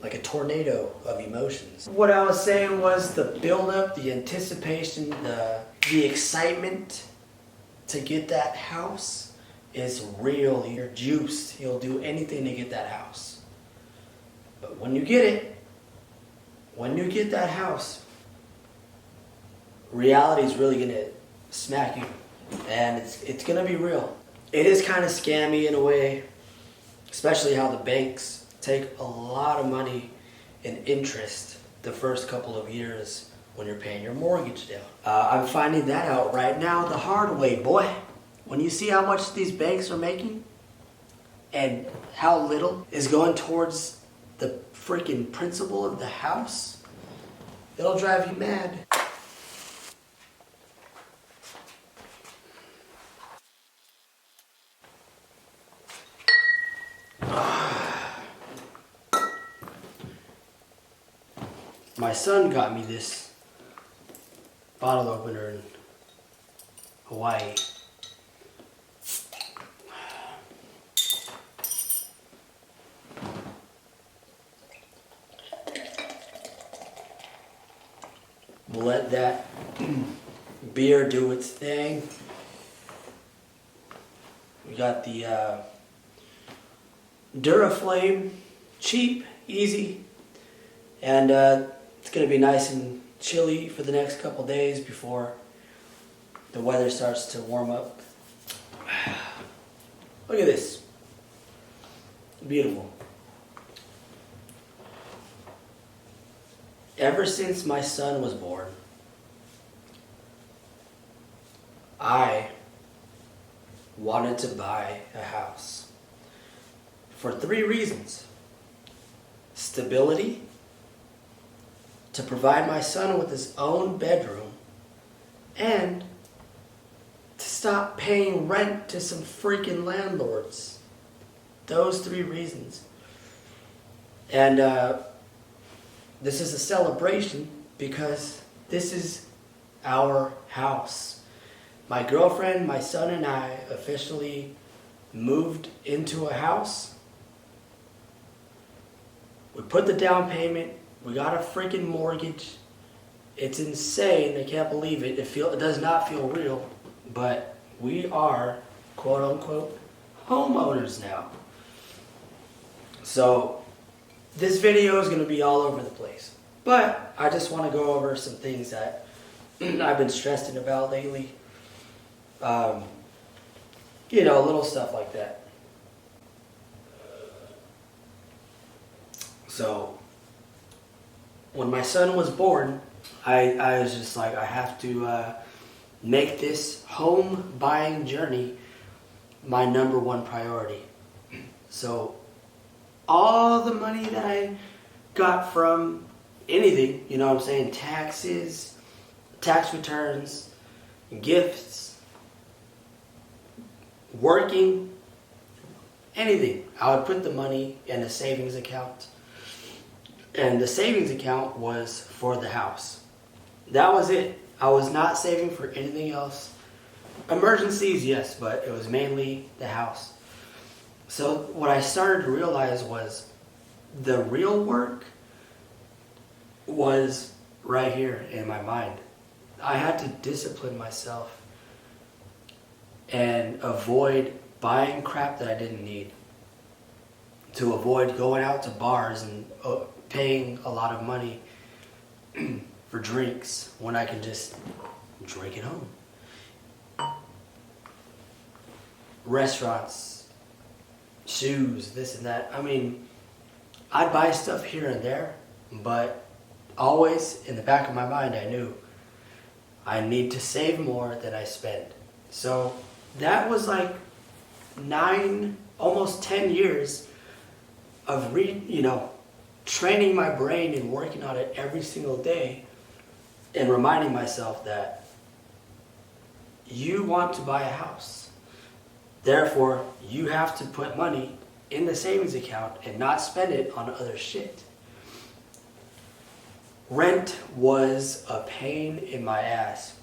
like a tornado of emotions. What I was saying was the buildup, the anticipation, the excitement to get that house is real. You're juiced. You'll do anything to get that house. But when you get that house, reality is really going to smack you. And it's going to be real. It is kind of scammy in a way, especially how the banks take a lot of money in interest the first couple of years when you're paying your mortgage down. I'm finding that out right now the hard way, boy. When you see how much these banks are making and how little is going towards the freaking principal of the house, it'll drive you mad. My son got me this bottle opener in Hawaii. We'll let that beer do its thing. We got the Duraflame, cheap, easy, and it's going to be nice and chilly for the next couple days before the weather starts to warm up. Look at this. Beautiful. Ever since my son was born, I wanted to buy a house for 3 reasons. Stability, to provide my son with his own bedroom, and to stop paying rent to some freaking landlords. Those 3 reasons. And this is a celebration because this is our house. My girlfriend, my son, and I officially moved into a house. We put the down payment. We got a freaking mortgage. It's insane. I can't believe it. It does not feel real. But we are, quote unquote, homeowners now. So this video is going to be all over the place. But I just want to go over some things that I've been stressing about lately. Little stuff like that. So when my son was born, I was just like, I have to make this home buying journey my number 1 priority. So all the money that I got from anything, you know what I'm saying, taxes, tax returns, gifts, working, anything, I would put the money in a savings account. And the savings account was for the house. That was it. I was not saving for anything else. Emergencies, yes, but it was mainly the house. So what I started to realize was the real work was right here in my mind. I had to discipline myself and avoid buying crap that I didn't need. To avoid going out to bars and paying a lot of money for drinks when I can just drink at home. Restaurants, shoes, this and that. I mean, I'd buy stuff here and there, but always in the back of my mind I knew I need to save more than I spend. So that was like 9, almost 10 years of training my brain and working on it every single day and reminding myself that you want to buy a house. Therefore, you have to put money in the savings account and not spend it on other shit. Rent was a pain in my ass.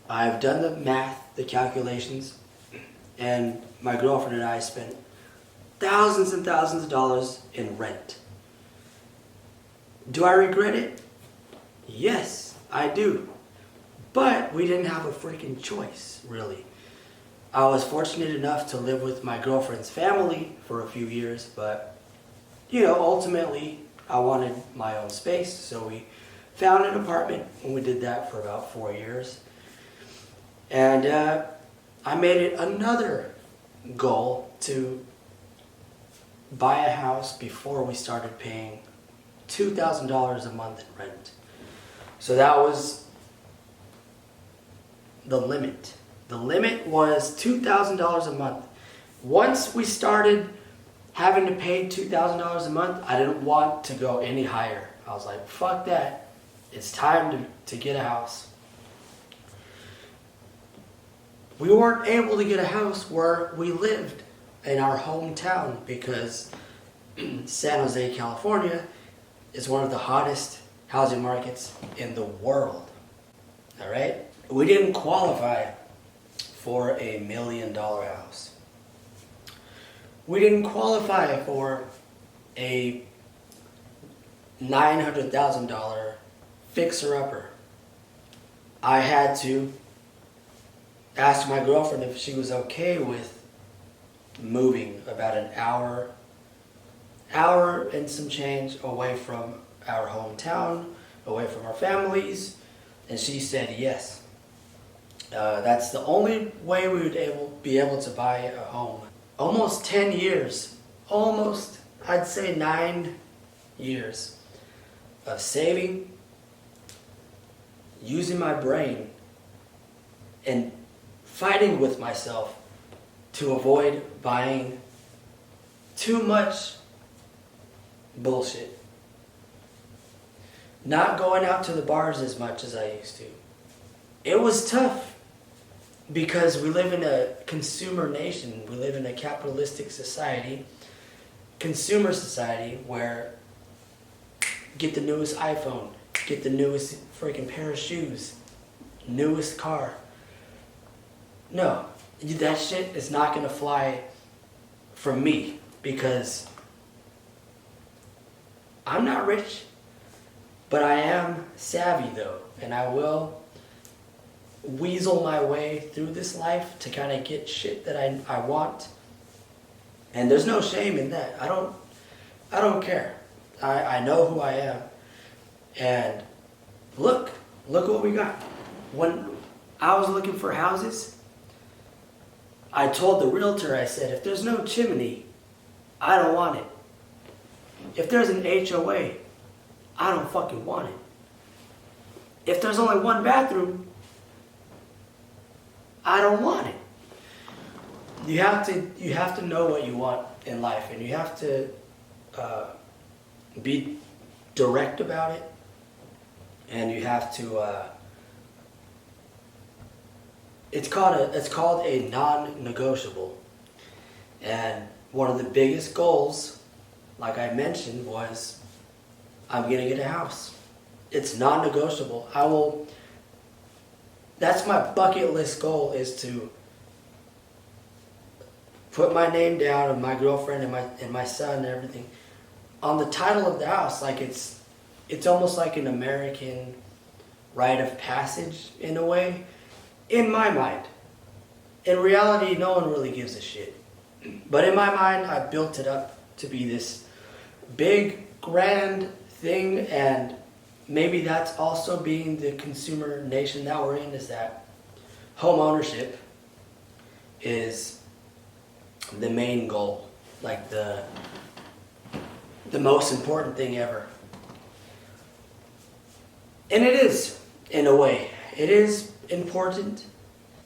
I've done the math, the calculations, and my girlfriend and I spent thousands and thousands of dollars in rent. Do I regret it? Yes, I do. But we didn't have a freaking choice, really. I was fortunate enough to live with my girlfriend's family for a few years, but, ultimately, I wanted my own space, so we found an apartment, and we did that for about 4 years. And I made it another goal to buy a house before we started paying $2,000 a month in rent. So that was the limit. The limit was $2,000 a month. Once we started having to pay $2,000 a month, I didn't want to go any higher. I was like, fuck that. It's time to get a house. We weren't able to get a house where we lived in our hometown because San Jose, California is one of the hottest housing markets in the world. All right? We didn't qualify for a $1 million house. We didn't qualify for a $900,000 fixer-upper. I had to ask my girlfriend if she was okay with moving about an hour and some change away from our hometown, away from our families, and she said yes. That's the only way we would be able to buy a home. Almost 10 years, I'd say 9 years of saving, using my brain, and fighting with myself to avoid buying too much bullshit. Not going out to the bars as much as I used to. It was tough because we live in a consumer nation. We live in a capitalistic society, consumer society, where get the newest iPhone, get the newest freaking pair of shoes, newest car. No, that shit is not going to fly for me because I'm not rich, but I am savvy though, and I will weasel my way through this life to kind of get shit that I want. And there's no shame in that. I don't care. I know who I am. And look what we got. When I was looking for houses, I told the realtor, I said, if there's no chimney, I don't want it. If there's an HOA, I don't fucking want it. If there's only one bathroom, I don't want it. You have to know what you want in life, and you have to be direct about it, and you have to. It's called a non-negotiable, and one of the biggest goals, like I mentioned, was I'm gonna get a house. It's non-negotiable. That's my bucket list goal, is to put my name down and my girlfriend and my son and everything on the title of the house. Like it's almost like an American rite of passage in a way, in my mind. In reality, no one really gives a shit. But in my mind, I built it up to be this big, grand thing, and maybe that's also being the consumer nation that we're in, is that home ownership is the main goal, like the most important thing ever. And it is, in a way. It is important,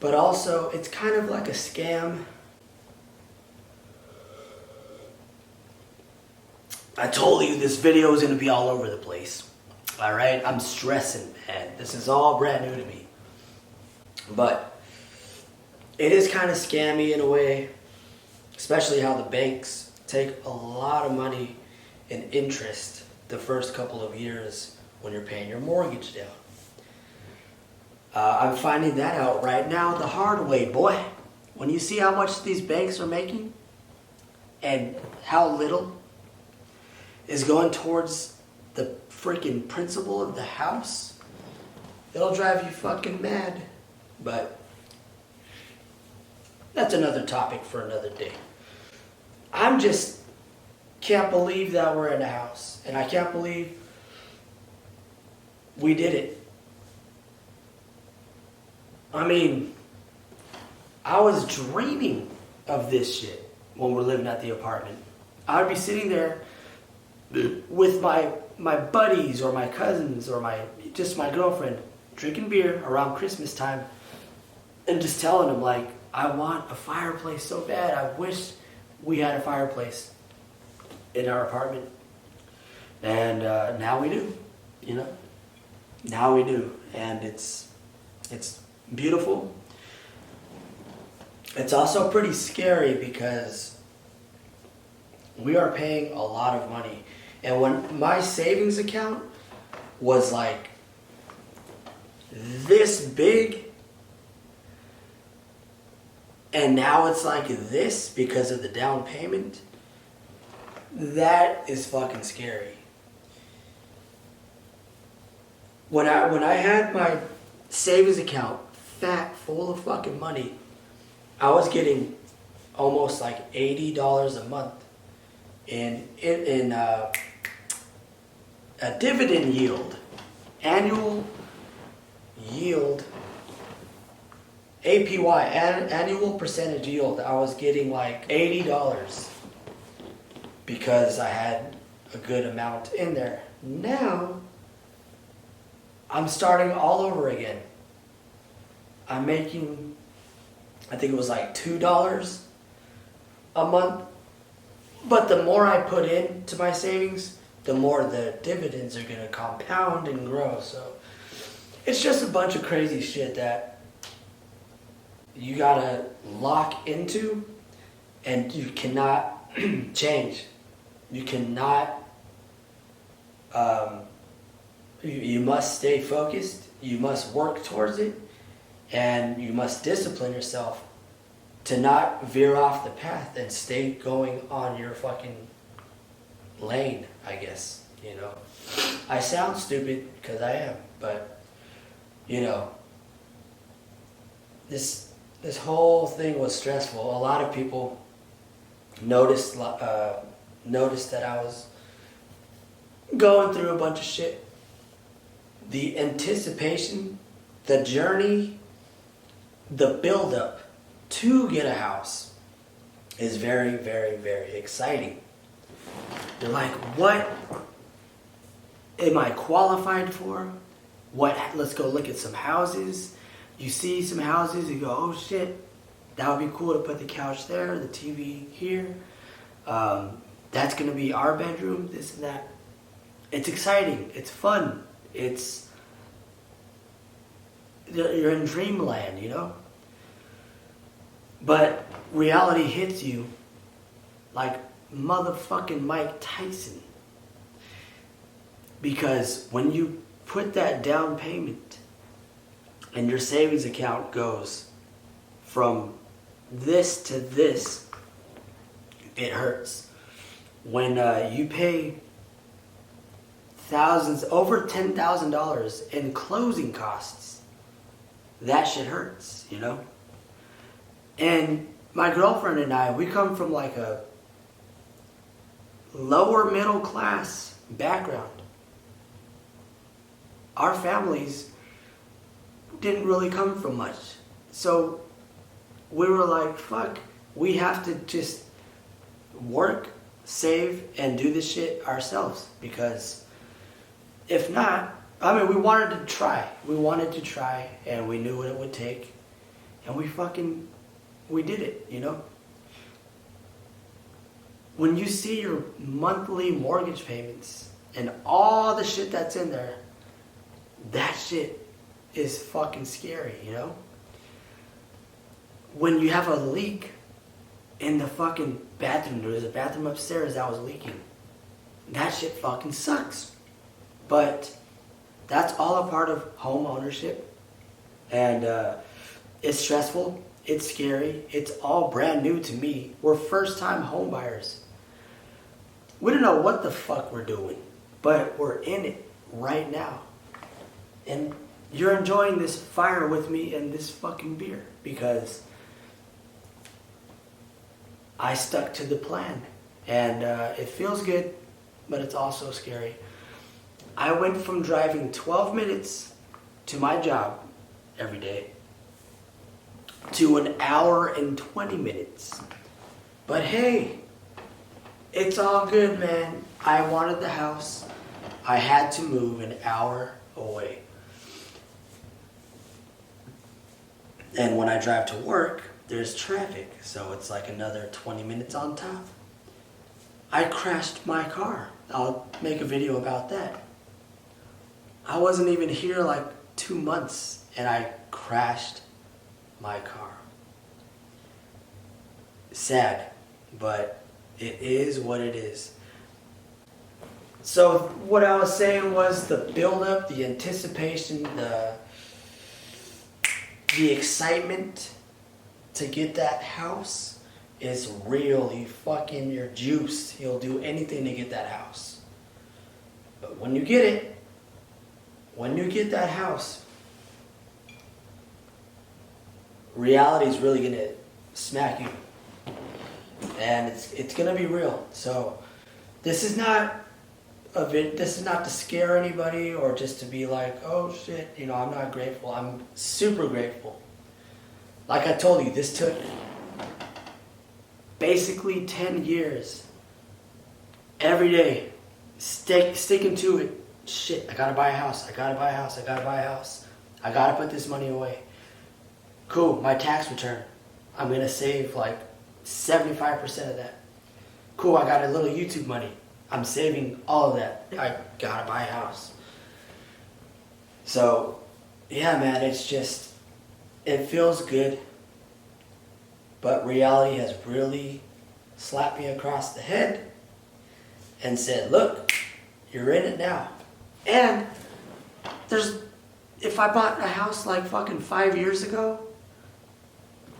but also it's kind of like a scam. I told you this video is going to be all over the place. Alright, I'm stressing, man. This is all brand new to me. But it is kind of scammy in a way, especially how the banks take a lot of money in interest the first couple of years when you're paying your mortgage down. I'm finding that out right now the hard way, boy. When you see how much these banks are making and how little is going towards the freaking principal of the house, it'll drive you fucking mad. But that's another topic for another day. I'm just can't believe that we're in a house. And I can't believe we did it. I mean, I was dreaming of this shit when we're living at the apartment. I'd be sitting there with my buddies or my cousins or my girlfriend drinking beer around Christmas time and just telling them like, I want a fireplace so bad. I wish we had a fireplace in our apartment. And now we do, you know? Now we do. And it's beautiful. It's also pretty scary because we are paying a lot of money. And when my savings account was like this big, and now it's like this because of the down payment, that is fucking scary. When I had my savings account fat, full of fucking money, I was getting almost like $80 a month in a dividend yield, annual yield, APY, annual percentage yield. I was getting like $80 because I had a good amount in there. Now, I'm starting all over again. I'm making, I think it was like $2 a month. But the more I put into my savings, the more the dividends are going to compound and grow. So it's just a bunch of crazy shit that you got to lock into and you cannot change. You cannot, you must stay focused. You must work towards it. And you must discipline yourself to not veer off the path and stay going on your fucking lane, I guess, you know. I sound stupid because I am, but, you know, this whole thing was stressful. A lot of people noticed that I was going through a bunch of shit. The anticipation, the journey, the build-up to get a house is very, very, very exciting. You're like, what am I qualified for? Let's go look at some houses. You see some houses, you go, oh shit, that would be cool to put the couch there, the TV here. That's gonna be our bedroom, this and that. It's exciting, it's fun, you're in dreamland, you know? But reality hits you like motherfucking Mike Tyson. Because when you put that down payment and your savings account goes from this to this, it hurts. When you pay thousands, over $10,000 in closing costs, that shit hurts, you know? And my girlfriend and I, we come from like a lower middle class background. Our families didn't really come from much. So we were like, fuck, we have to just work, save, and do this shit ourselves. Because if not, I mean, we wanted to try. We wanted to try, and we knew what it would take. And we did it, you know? When you see your monthly mortgage payments and all the shit that's in there, that shit is fucking scary, you know? When you have a leak in the fucking bathroom, there was a bathroom upstairs that was leaking. That shit fucking sucks. But that's all a part of home ownership. And it's stressful. It's scary. It's all brand new to me. We're first-time home buyers. We don't know what the fuck we're doing. but we're in it right now. And you're enjoying this fire with me and this fucking beer because I stuck to the plan. And it feels good, but it's also scary. I went from driving 12 minutes to my job every day to an hour and 20 minutes. But hey, it's all good, man. I wanted the house. I had to move an hour away. And when I drive to work, there's traffic, so it's like another 20 minutes on top. I crashed my car. I'll make a video about that. I wasn't even here like 2 months, and I crashed my car. Sad, but it is what it is. So what I was saying was the build-up, the anticipation, the excitement to get that house is real. You're juiced. You'll do anything to get that house. But when you get that house, reality is really gonna smack you, and it's gonna be real. So this is not to scare anybody or just to be like, oh shit, I'm not grateful. I'm super grateful. Like I told you, this took basically 10 years. Every day, sticking to it. Shit, I gotta buy a house. I gotta buy a house. I gotta buy a house. I gotta put this money away. Cool, my tax return. I'm gonna save like 75% of that. Cool, I got a little YouTube money. I'm saving all of that. I gotta buy a house. So, yeah, man, it feels good. But reality has really slapped me across the head and said, look, you're in it now. And if I bought a house like fucking 5 years ago,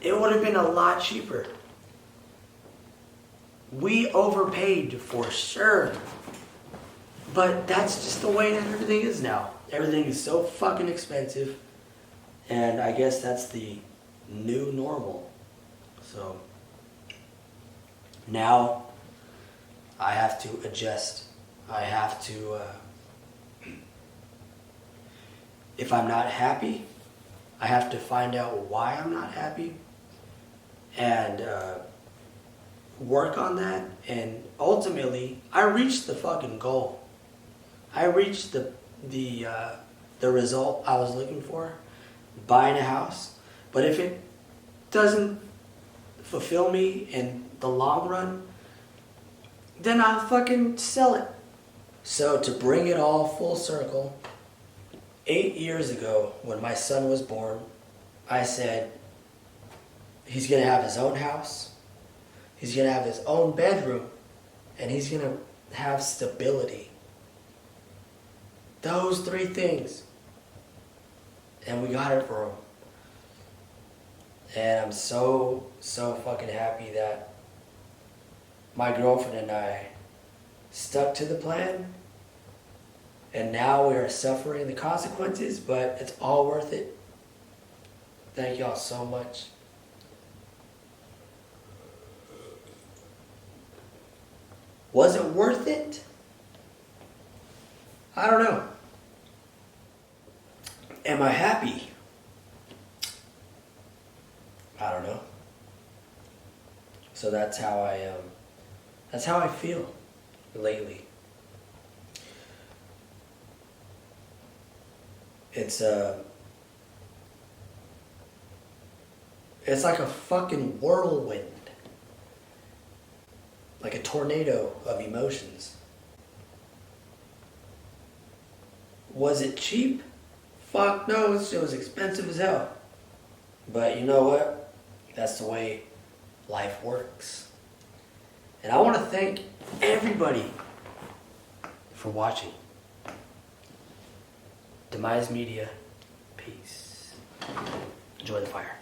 it would have been a lot cheaper. We overpaid for sure. But that's just the way that everything is now. Everything is so fucking expensive. And I guess that's the new normal. So now I have to adjust. I have to, if I'm not happy, I have to find out why I'm not happy and work on that. And ultimately, I reached the fucking goal. I reached the result I was looking for, buying a house. But if it doesn't fulfill me in the long run, then I'll fucking sell it. So to bring it all full circle, 8 years ago when my son was born, I said, he's going to have his own house, he's going to have his own bedroom, and he's going to have stability. Those 3 things. And we got it for him. And I'm so fucking happy that my girlfriend and I stuck to the plan. And now we are suffering the consequences, but it's all worth it. Thank y'all so much. Was it worth it? I don't know. Am I happy? I don't know. So that's how I feel lately. It's like a fucking whirlwind. Like a tornado of emotions. Was it cheap? Fuck no, it was expensive as hell. But you know what? That's the way life works. And I want to thank everybody for watching. Demise Media. Peace. Enjoy the fire.